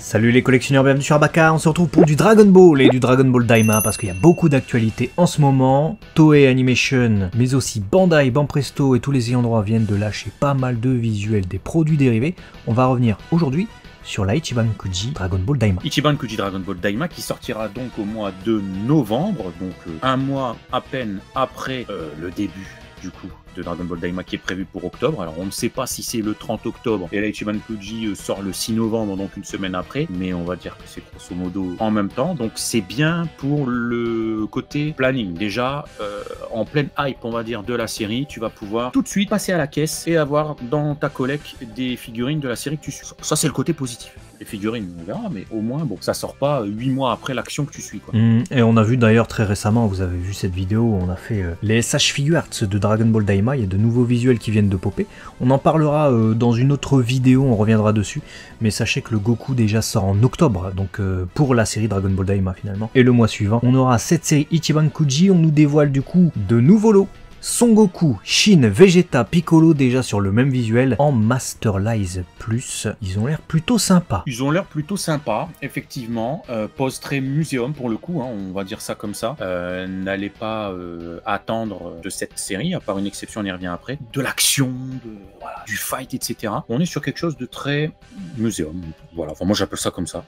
Salut les collectionneurs, bienvenue sur Abaka, on se retrouve pour du Dragon Ball et du Dragon Ball Daima parce qu'il y a beaucoup d'actualités en ce moment. Toei Animation, mais aussi Bandai, Banpresto et tous les ayants droit viennent de lâcher pas mal de visuels des produits dérivés. On va revenir aujourd'hui sur la Ichiban Kuji Dragon Ball Daima. Ichiban Kuji Dragon Ball Daima qui sortira donc au mois de novembre, donc un mois à peine après le début du coup de Dragon Ball Daima qui est prévu pour octobre. Alors on ne sait pas si c'est le 30 octobre et la Ichiban Kuji sort le 6 novembre, donc une semaine après, mais on va dire que c'est grosso modo en même temps, donc c'est bien pour le côté planning. Déjà en pleine hype on va dire de la série, tu vas pouvoir tout de suite passer à la caisse et avoir dans ta collecte des figurines de la série que tu suis. Ça c'est le côté positif. Les figurines on verra, mais au moins bon, ça sort pas 8 mois après l'action que tu suis quoi. Et on a vu d'ailleurs très récemment, vous avez vu cette vidéo où on a fait les SH Figure Arts de Dragon Ball Daima. Il y a de nouveaux visuels qui viennent de popper. On en parlera dans une autre vidéo, on reviendra dessus. Mais sachez que le Goku déjà sort en octobre, donc pour la série Dragon Ball Daima finalement. Et le mois suivant, on aura cette série Ichiban Kuji. On nous dévoile du coup de nouveaux lots. Son Goku, Shin, Vegeta, Piccolo déjà sur le même visuel en Masterlize Plus. Ils ont l'air plutôt sympas. Ils ont l'air plutôt sympas, effectivement. Pose très muséum pour le coup, hein, on va dire ça comme ça. N'allez pas attendre de cette série, à part une exception, on y revient après, de l'action, voilà, du fight, etc. On est sur quelque chose de très muséum. Voilà, enfin, moi j'appelle ça comme ça.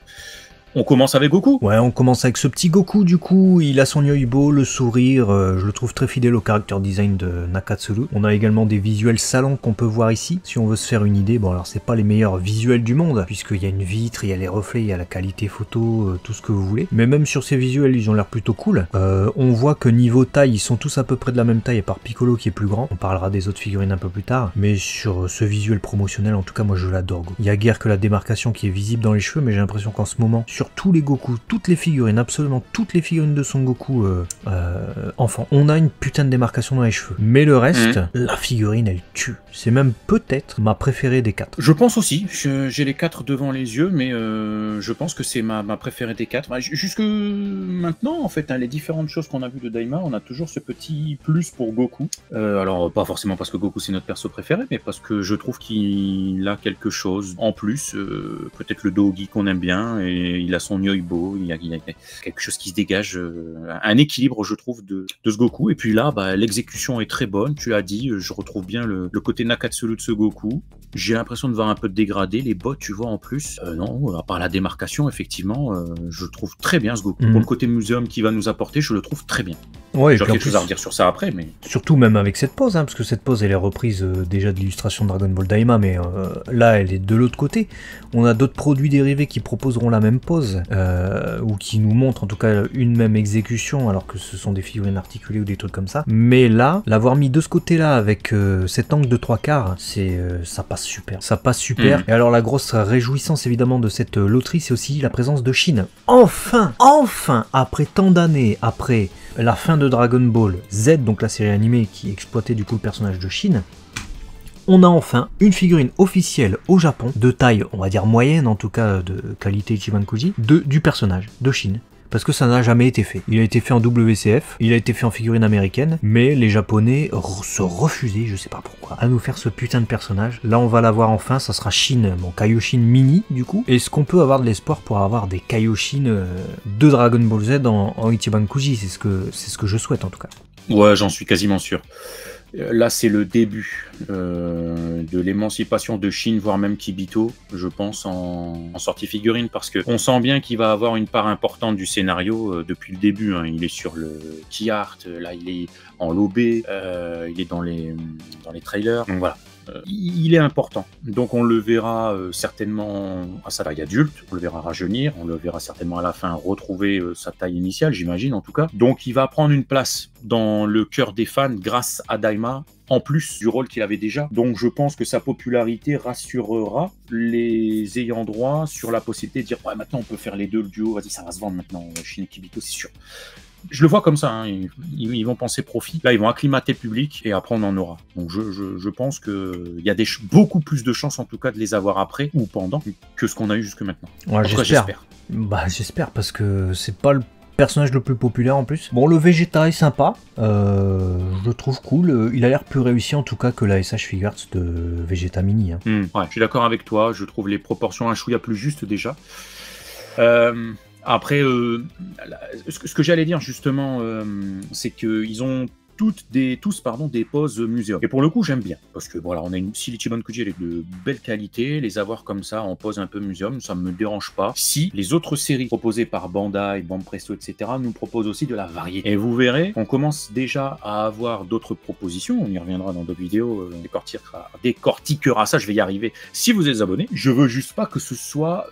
On commence avec Goku. Ouais, on commence avec ce petit Goku du coup, il a son Yoibo, le sourire, je le trouve très fidèle au character design de Nakatsuru. On a également des visuels salons qu'on peut voir ici, si on veut se faire une idée. Bon alors c'est pas les meilleurs visuels du monde, puisqu'il y a une vitre, il y a les reflets, il y a la qualité photo, tout ce que vous voulez. Mais même sur ces visuels, ils ont l'air plutôt cool. On voit que niveau taille, ils sont tous à peu près de la même taille, à part Piccolo qui est plus grand. On parlera des autres figurines un peu plus tard. Mais sur ce visuel promotionnel, en tout cas moi je l'adore. Il y a guère que la démarcation qui est visible dans les cheveux, mais j'ai l'impression qu'en ce moment, sur tous les Goku, toutes les figurines, absolument toutes les figurines de Son Goku enfant, on a une putain de démarcation dans les cheveux. Mais le reste, la figurine elle tue. C'est même peut-être ma préférée des 4. Je pense aussi, j'ai les 4 devant les yeux, mais je pense que c'est ma préférée des 4. Jusque maintenant, en fait, hein, les différentes choses qu'on a vues de Daima, on a toujours ce petit plus pour Goku. Alors, pas forcément parce que Goku c'est notre perso préféré, mais parce que je trouve qu'il a quelque chose en plus, peut-être le Dogi qu'on aime bien, et il a son Yoibo, il y a quelque chose qui se dégage, un équilibre, je trouve, de ce Goku. Et puis là, bah, l'exécution est très bonne, tu l'as dit, je retrouve bien le côté Nakatsuru de ce Goku. J'ai l'impression de voir un peu de dégradé, les bottes, tu vois, en plus. Non, à part la démarcation, effectivement, je trouve très bien ce Goku. Pour le côté muséum qu'il va nous apporter, je le trouve très bien. Ouais, j'ai quelque chose à redire sur ça après, mais... Surtout même avec cette pose, hein, parce que cette pose, elle est reprise déjà de l'illustration de Dragon Ball Daima, mais là, elle est de l'autre côté. On a d'autres produits dérivés qui proposeront la même pose, ou qui nous montrent en tout cas une même exécution, alors que ce sont des figurines articulées ou des trucs comme ça. Mais là, l'avoir mis de ce côté-là, avec cet angle de 3/4, ça passe super. Ça passe super. Et alors la grosse réjouissance évidemment de cette loterie, c'est aussi la présence de Shin. Enfin, après tant d'années, après la fin de Dragon Ball Z, donc la série animée qui exploitait du coup le personnage de Shin, on a enfin une figurine officielle au Japon, de taille, on va dire moyenne en tout cas, de qualité Ichiban Kuji, du personnage de Shin. Parce que ça n'a jamais été fait. Il a été fait en WCF, il a été fait en figurine américaine, mais les Japonais se refusaient, je sais pas pourquoi, à nous faire ce putain de personnage. Là on va l'avoir enfin, ça sera Shin, mon Kaioshin mini du coup. Est-ce qu'on peut avoir de l'espoir pour avoir des Kaioshin de Dragon Ball Z en Ichiban Kuji? C'est ce que je souhaite en tout cas. Ouais, j'en suis quasiment sûr. Là, c'est le début de l'émancipation de Shin, voire même Kibito, je pense, en sortie figurine, parce que on sent bien qu'il va avoir une part importante du scénario depuis le début. Hein. Il est sur le key art, là, il est en lobé, il est dans les trailers. Donc voilà. Il est important, donc on le verra certainement à sa taille adulte, on le verra rajeunir, on le verra certainement à la fin retrouver sa taille initiale, j'imagine en tout cas. Donc il va prendre une place dans le cœur des fans grâce à Daima, en plus du rôle qu'il avait déjà. Donc je pense que sa popularité rassurera les ayants droit sur la possibilité de dire ouais, maintenant on peut faire les deux, le duo, vas-y ça va se vendre maintenant, Shin et Kibito c'est sûr. Je le vois comme ça, hein. Ils vont penser profit. Là, ils vont acclimater le public et après, on en aura. Donc, je pense qu'il y a beaucoup plus de chances, en tout cas, de les avoir après ou pendant que ce qu'on a eu jusque maintenant. Ouais, j'espère. Bah, j'espère parce que c'est pas le personnage le plus populaire en plus. Bon, le Vegeta est sympa, je le trouve cool. Il a l'air plus réussi en tout cas que la SH Figuarts de Vegeta Mini. Hein. Ouais, je suis d'accord avec toi, je trouve les proportions un chouïa plus justes déjà. Après, ce que j'allais dire justement, c'est qu'ils ont tous des poses muséum. Et pour le coup, j'aime bien. Parce que voilà, on a si l'Ichiban Kuji elle est de belle qualité, les avoir comme ça en pose un peu muséum, ça me dérange pas. Si les autres séries proposées par Bandai, Banpresto, etc. nous proposent aussi de la variété. Et vous verrez, on commence déjà à avoir d'autres propositions. On y reviendra dans d'autres vidéos, décortiquera ça, je vais y arriver. Si vous êtes abonné, je veux juste pas que ce soit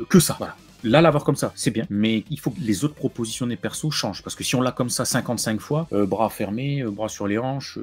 que ça. Voilà. Là, l'avoir comme ça, c'est bien. Mais il faut que les autres propositions des persos changent. Parce que si on l'a comme ça 55 fois, bras fermés, bras sur les hanches,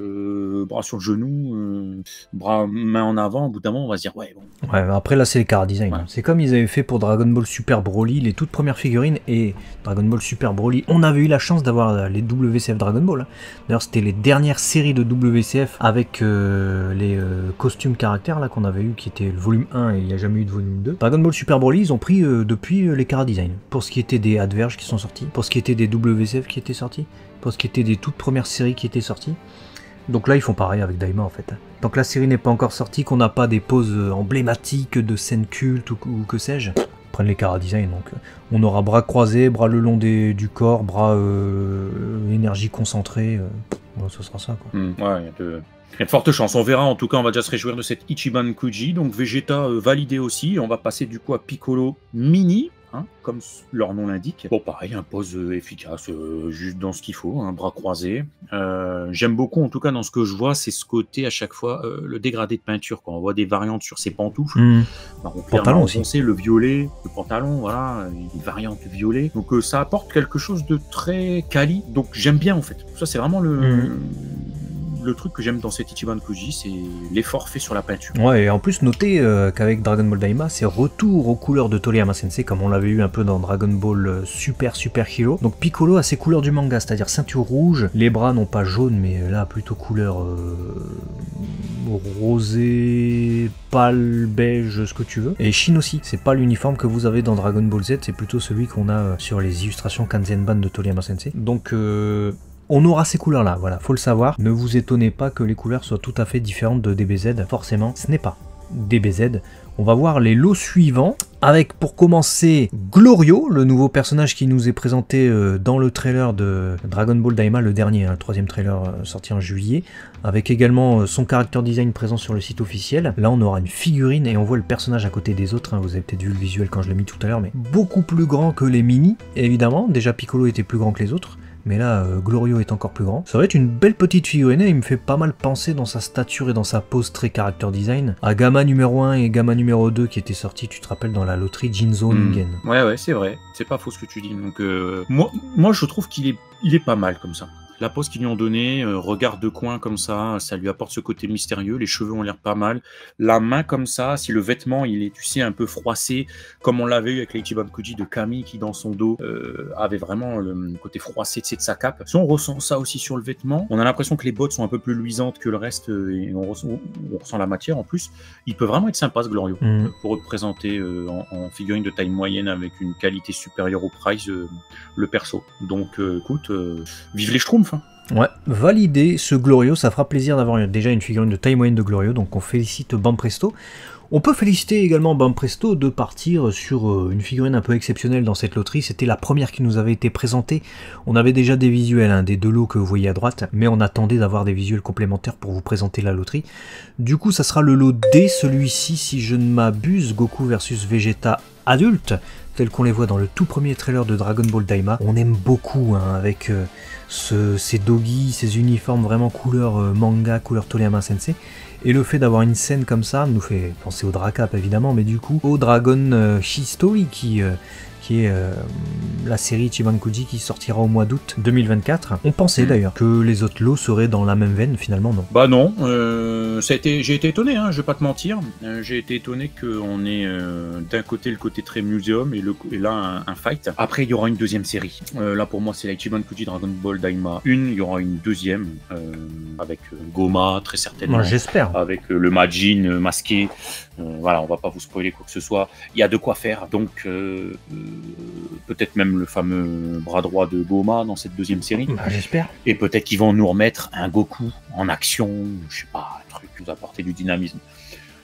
bras sur le genou, bras main en avant, au bout d'un moment, on va se dire, ouais, bon. Ouais, après là, c'est les car design. Ouais. C'est comme ils avaient fait pour Dragon Ball Super Broly, les toutes premières figurines, et Dragon Ball Super Broly, on avait eu la chance d'avoir les WCF Dragon Ball. D'ailleurs, c'était les dernières séries de WCF avec les costumes caractères là qu'on avait eu, qui était le volume 1 et il n'y a jamais eu de volume 2. Dragon Ball Super Broly, ils ont pris depuis les Cara Design. Pour ce qui était des Adverges qui sont sortis, pour ce qui était des WCF qui étaient sortis, pour ce qui était des toutes premières séries qui étaient sorties. Donc là, ils font pareil avec Daima en fait. Tant que la série n'est pas encore sortie, qu'on n'a pas des poses emblématiques de scènes cultes ou que sais-je, prennent les Cara Design. Donc on aura bras croisés, bras le long du corps, bras énergie concentrée. Ce sera ça quoi. Ouais, il y a de fortes chances, on verra. En tout cas, on va déjà se réjouir de cette Ichiban Kuji. Donc Vegeta validé aussi. On va passer du coup à Piccolo Mini. Hein, comme leur nom l'indique. Bon, pareil, un pose efficace, juste dans ce qu'il faut, un bras croisé. J'aime beaucoup, en tout cas, dans ce que je vois, c'est ce côté à chaque fois, le dégradé de peinture. Quand on voit des variantes sur ses pantoufles, marron aussi. Foncé, le violet, le pantalon, voilà, une variante violet. Donc ça apporte quelque chose de très quali. Donc j'aime bien, en fait. Ça, c'est vraiment le truc que j'aime dans cet Ichiban Kuji, c'est l'effort fait sur la peinture. Ouais, et en plus, notez qu'avec Dragon Ball Daima, c'est retour aux couleurs de Toriyama Sensei, comme on l'avait eu un peu dans Dragon Ball Super Hero. Donc Piccolo a ses couleurs du manga, c'est-à-dire ceinture rouge, les bras non pas jaune, mais là plutôt couleur rosé, pâle, beige, ce que tu veux. Et Shin aussi, c'est pas l'uniforme que vous avez dans Dragon Ball Z, c'est plutôt celui qu'on a sur les illustrations Kanzenban de Toriyama Sensei. Donc on aura ces couleurs-là, voilà, faut le savoir. Ne vous étonnez pas que les couleurs soient tout à fait différentes de DBZ. Forcément, ce n'est pas DBZ. On va voir les lots suivants. Avec, pour commencer, Glorio, le nouveau personnage qui nous est présenté dans le trailer de Dragon Ball Daima, le dernier, le troisième trailer sorti en juillet. Avec également son character design présent sur le site officiel. Là, on aura une figurine et on voit le personnage à côté des autres. Hein. Vous avez peut-être vu le visuel quand je l'ai mis tout à l'heure, mais beaucoup plus grand que les mini, évidemment. Déjà, Piccolo était plus grand que les autres. Mais là, Glorio est encore plus grand. Ça va être une belle petite figurine et il me fait pas mal penser dans sa stature et dans sa pose très character design à Gamma numéro 1 et Gamma numéro 2 qui étaient sortis, tu te rappelles, dans la loterie Jinzo Ningen. Ouais, c'est vrai. C'est pas faux ce que tu dis. Donc, moi, je trouve qu'il est pas mal comme ça. La pose qu'ils lui ont donnée, regard de coin comme ça lui apporte ce côté mystérieux. Les cheveux ont l'air pas mal. La main comme ça, si le vêtement il est, tu sais, un peu froissé, comme on l'avait eu avec l'Ichiban Kuji de Kami qui dans son dos avait vraiment le côté froissé de sa cape. Si on ressent ça aussi sur le vêtement, on a l'impression que les bottes sont un peu plus luisantes que le reste et on ressent la matière en plus. Il peut vraiment être sympa ce Glorio pour représenter en figurine de taille moyenne avec une qualité supérieure au price le perso. Donc écoute, vive les Schtroumpfs. Ouais, validé ce Glorio, ça fera plaisir d'avoir déjà une figurine de taille moyenne de Glorio, donc on félicite Banpresto. On peut féliciter également Banpresto de partir sur une figurine un peu exceptionnelle dans cette loterie, c'était la première qui nous avait été présentée. On avait déjà des visuels, hein, des deux lots que vous voyez à droite, mais on attendait d'avoir des visuels complémentaires pour vous présenter la loterie. Du coup, ça sera le lot D, celui-ci, si je ne m'abuse, Goku versus Vegeta adulte, tels qu'on les voit dans le tout premier trailer de Dragon Ball Daima. On aime beaucoup, hein, avec ces doggies, ces uniformes vraiment couleur manga, couleur Toriyama Sensei. Et le fait d'avoir une scène comme ça nous fait penser au Dracap évidemment, mais du coup au Dragon Shistory qui est la série Ichiban Kuji qui sortira au mois d'août 2024. On pensait d'ailleurs que les autres lots seraient dans la même veine, finalement non. Bah non, j'ai été étonné, hein, je vais pas te mentir. J'ai été étonné qu'on ait d'un côté le côté très muséum et là un fight. Après il y aura une deuxième série. Là pour moi c'est la Ichiban Kuji Dragon Ball Daima 1, il y aura une deuxième avec Goma très certainement. Moi, j'espère. Avec le Majin masqué. Voilà, on va pas vous spoiler quoi que ce soit. Il y a de quoi faire, donc peut-être même le fameux bras droit de Goma dans cette deuxième série. Bah, j'espère. Et peut-être qu'ils vont nous remettre un Goku en action, je sais pas, un truc qui nous apporter du dynamisme.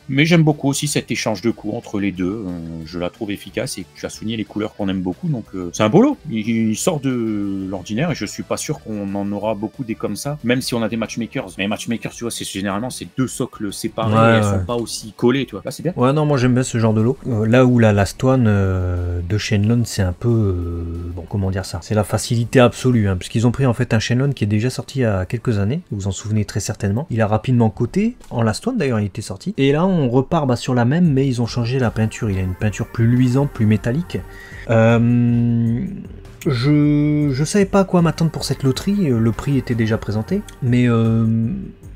Mais j'aime beaucoup aussi cet échange de coups entre les deux. Je la trouve efficace et tu as souligné les couleurs qu'on aime beaucoup. Donc c'est un beau lot. Il sort de l'ordinaire et je suis pas sûr qu'on en aura beaucoup des comme ça. Même si on a des matchmakers. Mais les matchmakers, tu vois, généralement c'est deux socles séparés. Et elles sont pas aussi collées, tu vois. Là c'est bien. Ouais, non, moi j'aime bien ce genre de lot. Là où la Last One de Shenlong, c'est un peu... bon, comment dire ça? C'est la facilité absolue. Hein, puisqu'ils ont pris en fait un Shenlong qui est déjà sorti il y a quelques années. Vous vous en souvenez très certainement. Il a rapidement coté. En Last One d'ailleurs, il était sorti. Et là, on repart sur la même, mais ils ont changé la peinture. Il a une peinture plus luisante, plus métallique. Je savais pas à quoi m'attendre pour cette loterie. Le prix était déjà présenté, mais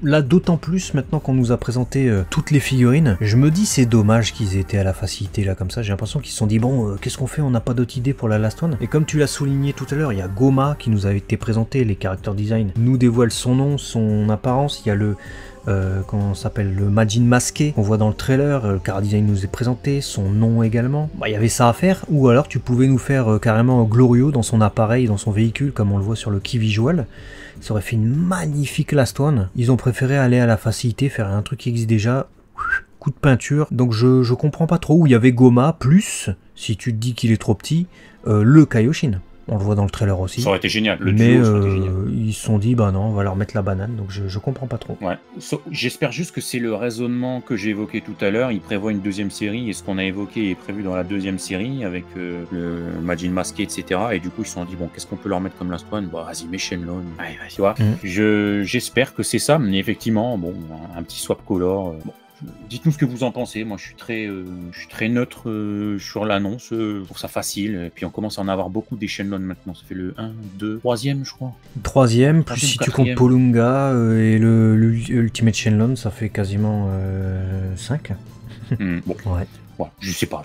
là, d'autant plus maintenant qu'on nous a présenté toutes les figurines, je me dis c'est dommage qu'ils aient été à la facilité là comme ça. J'ai l'impression qu'ils se sont dit bon, qu'est-ce qu'on fait? On n'a pas d'autre idée pour la Last One. Et comme tu l'as souligné tout à l'heure, il y a Goma qui nous avait été présenté. Les character design nous dévoilent son nom, son apparence. Il y a le comment s'appelle, le Majin masqué qu'on voit dans le trailer, le car design nous est présenté, son nom également. Bah, il y avait ça à faire, ou alors tu pouvais nous faire carrément Glorio dans son appareil, dans son véhicule, comme on le voit sur le Key Visual. Ça aurait fait une magnifique Last One. Ils ont préféré aller à la facilité, faire un truc qui existe déjà, coup de peinture. Donc je comprends pas trop où il y avait Goma, plus, si tu te dis qu'il est trop petit, le Kaioshin. On le voit dans le trailer aussi. Ça aurait été génial. Le mais duo, ça aurait été génial. Ils se sont dit, bah non, on va leur mettre la banane. Donc je comprends pas trop. Ouais. J'espère juste que c'est le raisonnement que j'ai évoqué tout à l'heure. Ils prévoient une deuxième série et ce qu'on a évoqué est prévu dans la deuxième série avec le Majin masqué, etc. Et du coup, ils se sont dit, bon, qu'est-ce qu'on peut leur mettre comme Last One? Bah, vas-y, mets Shenlong. Ouais, tu vois. J'espère que c'est ça. Mais effectivement, bon, un petit swap color. Bon. Dites-nous ce que vous en pensez. Moi, je suis très neutre sur l'annonce. Je trouve ça facile. Et puis, on commence à en avoir beaucoup des Shenlong maintenant. Ça fait le 1, 2, 3e, je crois. Troisième, plus si tu comptes Polunga et le Ultimate Shenlong, ça fait quasiment 5. Bon. Ouais. Ouais, je sais pas.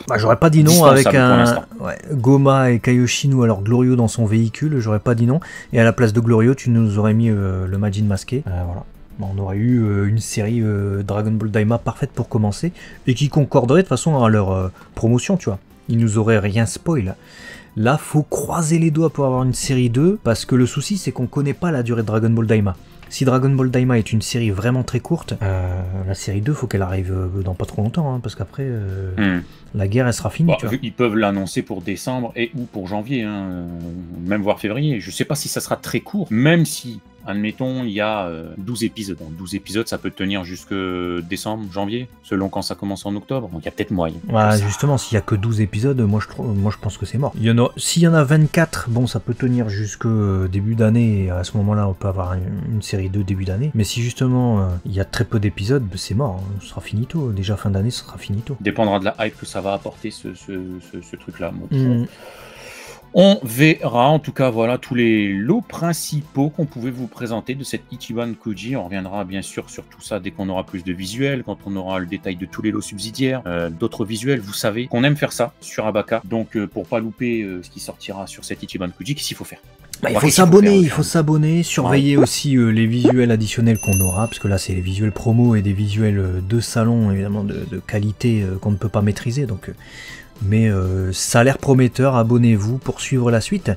Bah, j'aurais pas dit non avec un Goma et Kaioshin ou alors Glorio dans son véhicule. J'aurais pas dit non. Et à la place de Glorio, tu nous aurais mis le Majin masqué. Voilà. On aurait eu une série Dragon Ball Daima parfaite pour commencer et qui concorderait de toute façon à leur promotion, tu vois. Ils nous auraient rien spoil. Là, faut croiser les doigts pour avoir une série 2 parce que le souci c'est qu'on connaît pas la durée de Dragon Ball Daima. Si Dragon Ball Daima est une série vraiment très courte, la série 2, faut qu'elle arrive dans pas trop longtemps, hein, parce qu'après, la guerre, elle sera finie. Bon, ils peuvent l'annoncer pour décembre et ou pour janvier, hein, même voire février. Je sais pas si ça sera très court, même si, admettons, il y a 12 épisodes. Donc 12 épisodes, ça peut tenir jusque décembre, janvier, selon quand ça commence en octobre. Donc il y a peut-être moyen. Ouais, justement, s'il y a que 12 épisodes, moi je pense que c'est mort. S'il y en a 24, bon, ça peut tenir jusque début d'année, et à ce moment-là, on peut avoir une série 2 début d'année. Mais si justement, il y a très peu d'épisodes, c'est mort. Hein. Ce sera finito. Déjà fin d'année, ce sera finito. Dépendra de la hype que ça va apporter, ce truc-là. Bon, on verra, en tout cas, voilà tous les lots principaux qu'on pouvait vous présenter de cette Ichiban Koji. On reviendra bien sûr sur tout ça dès qu'on aura plus de visuels, quand on aura le détail de tous les lots subsidiaires, d'autres visuels. Vous savez qu'on aime faire ça sur Abaka. Donc, pour pas louper ce qui sortira sur cette Ichiban Koji, qu'est-ce qu'il faut faire? Bah, il faut s'abonner, surveiller aussi les visuels additionnels qu'on aura, parce que là c'est les visuels promo et des visuels de salon, évidemment de qualité qu'on ne peut pas maîtriser. Donc, mais ça a l'air prometteur, abonnez-vous pour suivre la suite,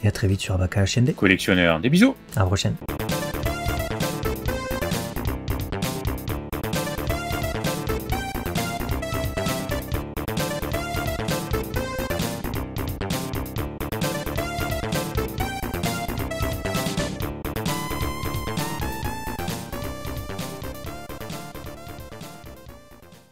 et à très vite sur Abaka HND. Collectionneur, des bisous. À la prochaine.